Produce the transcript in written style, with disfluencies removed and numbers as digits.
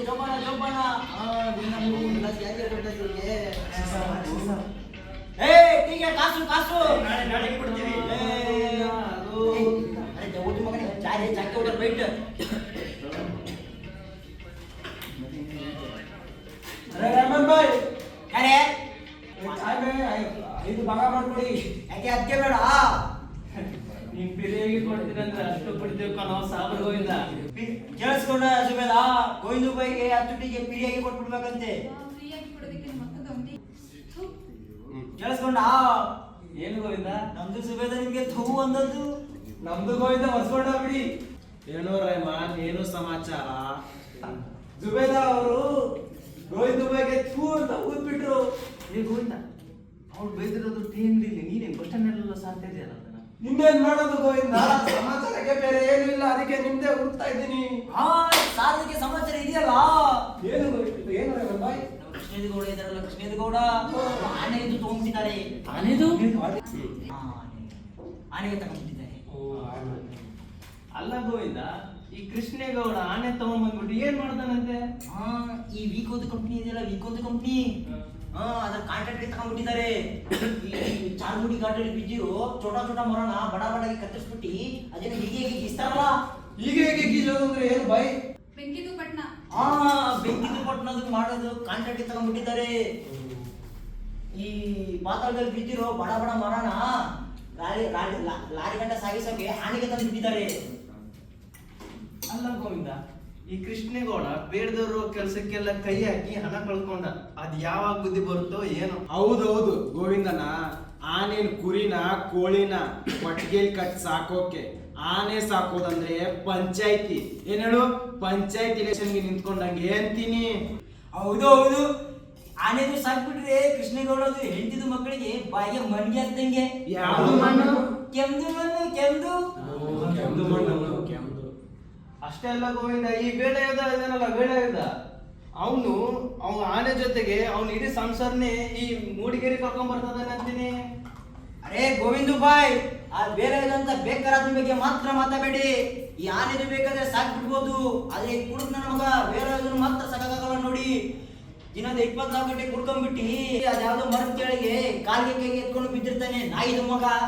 ಜೋಪಾನ ಜೋಪಾನ ಏ ಟೀಕೆ ಕಾಸು ಕಾಸು ನಾಳೆ ಕೊಡ್ತೀವಿ. ಓಟಿ ಮಗನೇ ಚಾರೆ ಚಾಕೆ ಹೊಡೆದ ಬೈಟ್ अरे रहमान भाई ಯಾರೇ चाय में ಇದು ಭಾಗ ಮಾಡ್ಕೊಡಿ. ಯಾಕೆ ಅದಕ್ಕೆ ಬೇಡ ನೀನ್ ಪಿರಿಯಾಗಿ ಕೊಡ್ತೀನಿ ಅಂದ್ರೆ ಅಷ್ಟು ಕೊಡ್ತೀವಿ ಕಣೋ ಸಾಬರ್ ಗೋವಿಂದ. ಕೇಳಿಸ್ಕೊಂಡ ಸುಬೇದ ಗೋವಿಂದ ಬೈಗೆ 10 ಟೀಗೆ ಪಿರಿಯಾಗಿ ಕೊಟ್ಬಿಡ್ಬೇಕಂತೆ ಫ್ರೀಯಾಗಿ ಕೊಡೋದಕ್ಕೆ ನಿಮ್ಮ ಮಕ್ಕದ ಒಂದೇ ಕೇಳಿಸ್ಕೊಂಡ ಏನು ಗೋವಿಂದ? ನಮ್ದು ಸುಬೇದ ನಿಮ್ಗೆ ಥೂ ಅಂದದ್ದು ನಮ್ದು ಗೋವಿಂದ ಹೊಸ್ಕೊಂಡ ಬಿಡಿ. ಏನೋ ರೆಹಮಾನ್, ಏನು ಸಮಾಚಾರ? ಜುಬೇದ ಅವರು ಗೋವಿಂದ ಬಗ್ಗೆ ಥೂ ಅಂತ ಊದ್ಬಿಟ್ರು. ಏ ಗೋವಿಂದ, ಅವ್ರು ಬೈದಿರೋದು ಟೀ ಅಂಗಡಿಲಿ ನೀನೇನು ಬಸ್ ಸ್ಟ್ಯಾಂಡ್ ಎಲ್ಲ ಸಾಧ್ಯ ಇದೆಯಲ್ಲ ಅದನ್ನ. ನಿಮ್ದೇನ್ ಮಾಡೋದು ಗೋವಿಂದ? ಸಮಾಚಾರಕ್ಕೆ ಬೇರೆ ಏನು ಇಲ್ಲ, ಅದಕ್ಕೆ ನಿಮ್ದೇ ಹುಡುಕ್ತಾ ಇದ್ದೀನಿ. ಹಾ ಸಾರಿಗೆ ಸಮಾಚಾರ ಇದೆಯಲ್ಲ ಏನು ಗೋವಿಂದ? ಏನು ರೆಹಮಾನ್ ಭಾಯ್? ಕೃಷ್ಣೇದ ಗೌಡ ಇದಾರಲ್ಲ ಕೃಷ್ಣೇದ ಗೌಡ ಆನೆ ಇದು ತಗೊಂಡ್ಬಿಟ್ಟಿದ್ದಾರೆ ಆನೆದು? ಆನೆಗೆ ತಗೊಂಡ್ಬಿಟ್ಟಿದ್ದಾರೆ ಅಲ್ಲ ಗೋವಿಂದ, ಈ ಕೃಷ್ಣೇಗೌಡ ಆನೆ ತಗೊಂಡ್ಬಂದ್ಬಿಟ್ಟು ಏನ್ ಮಾಡ್ತಾನಂತೆ? ಈ ವೀಕೋದು ಕಂಪ್ನಿ ಇದೆಯಲ್ಲ ವೀಕೋದು ಕಂಪ್ನಿ ಅದ್ರ ಕಾಂಟ್ರಾಕ್ಟ್ ತಗೊಂಡ್ಬಿಟ್ಟಿದ್ದಾರೆ ಈ ಚಾರ್ಮುಡಿ ಘಾಟಲ್ಲಿ ಬಿದ್ದಿರೋ ಚೋಟ ಚೋಟ ಮರನ ಬಡ ಬಡಾಗಿ ಕತ್ತರಿಸ್ಬಿಟ್ಟು ಅದನ್ನ ಹೀಗೆ ಹೀಗೆ ಗೀಸ್ತಾರಲ್ಲ ಈಗ ಹೇಗೆ ಗೀಜೋದು ಅಂದ್ರೆ ಏನು ಬಾಯ್? ಬೆಂಕಿದು ಪಟ್ನ ಬೆಂಕಿದು ಪಟ್ಟಣದ ಮಾಡೋದು ಕಾಂಟ್ರಾಕ್ಟ್ ತಗೊಂಡ್ಬಿಟ್ಟಿದ್ದಾರೆ ಈ ಪಾತಾಳದಲ್ಲಿ ಬಿದ್ದಿರೋ ಬಡ ಬಡ ಮರನ ಲಾರಿ ಗಂಟ ಸಾಗಿಸೋಕೆ ಹಾನಿಗೆ ತಂದು ಬಿಟ್ಟಿದ್ದಾರೆ ಅಲ್ಲ ಗೋವಿಂದ, ಈ ಕೃಷ್ಣೇಗೌಡ ಬೇಡದವರು ಕೆಲಸಕ್ಕೆಲ್ಲ ಕೈ ಹಾಕಿ ಹಣ ಕಳ್ಕೊಂಡ. ಅದ್ ಯಾವಾಗ ಬುದ್ಧಿ ಬರುತ್ತೋ ಏನೋ. ಹೌದೌದು ಗೋವಿಂದನ, ಆನೆನ್ ಕುರಿನ ಕೋಳಿನ ಕೊಟ್ಟಿಗೆಲ್ ಕಟ್ ಸಾಕೋಕೆ. ಆನೆ ಸಾಕೋದಂದ್ರೆ ಪಂಚಾಯ್ತಿ. ಏನ್ ಹೇಳು, ಪಂಚಾಯತ್ ಇಲೆಕ್ಷನ್ಗೆ ನಿಂತ್ಕೊಂಡಂಗೆ ಅಂತೀನಿ. ಹೌದು ಹೌದು ಆನೆದು ಸಾಕ್ಬಿಟ್ರೆ ಕೃಷ್ಣೇಗೌಡದು ಹೆಂಡತಿದು ಮಕ್ಕಳಿಗೆ ಬಾಯಿಗೆ ಮಣ್ಗೆ ಅಂತಂಗೆ ಯಾವ್ದು ಮಣ್ಣು? ಕೆಮ್ದು ಮಣ್ಣು ಕೆಮ್ದು ಕೆಂದು ಮಣ್ಣು, ಕೆಂದು. ಅಷ್ಟೇ ಅಲ್ಲ ಗೋವಿಂದ, ಈ ಬೇಳೆಯುಧ ಇದಾನಲ್ಲ ಬೇಳೆಯುಧ, ಅವನು ಆನೆ ಜೊತೆಗೆ ಅವ್ನ ಇಡೀ ಸಂಸಾರನೇ ಈ ಮೂಡಿಗೆರೆ ಕರ್ಕೊಂಡ್ ಬರ್ತದಾನೆ ಅಂತೀನಿ. ಅರೆ ಗೋವಿಂದು ಬಾಯ್ ಆ ಬೇರೆ ಇದಂತ ಬೇಕಾದ ಬಗ್ಗೆ ಮಾತ್ರ ಮಾತಾಡಬೇಡಿ. ಈ ಆನೆದು ಬೇಕಾದ್ರೆ ಸಾಕ್ಬಿಡ್ಬೋದು, ಆದ್ರೆ ಈ ಕುಡುಕ್ ನನ್ನ ಮಗ ಬೇರೆ ಮಾತ್ರ ಸಾಕಾಗಲ್ಲ ನೋಡಿ. ದಿನದ 24 ಗಂಟೆ ಕುಡ್ಕೊಂಡ್ಬಿಟ್ಟು ಅದ್ಯಾವ್ದೋ ಮರದ ಕೆಳಗೆ ಕಾಲಿಗೆ ಕೈಗೆ ಎತ್ಕೊಂಡು ಬಿದ್ದಿರ್ತಾನೆ ನಾಯಿದು ಮಗ.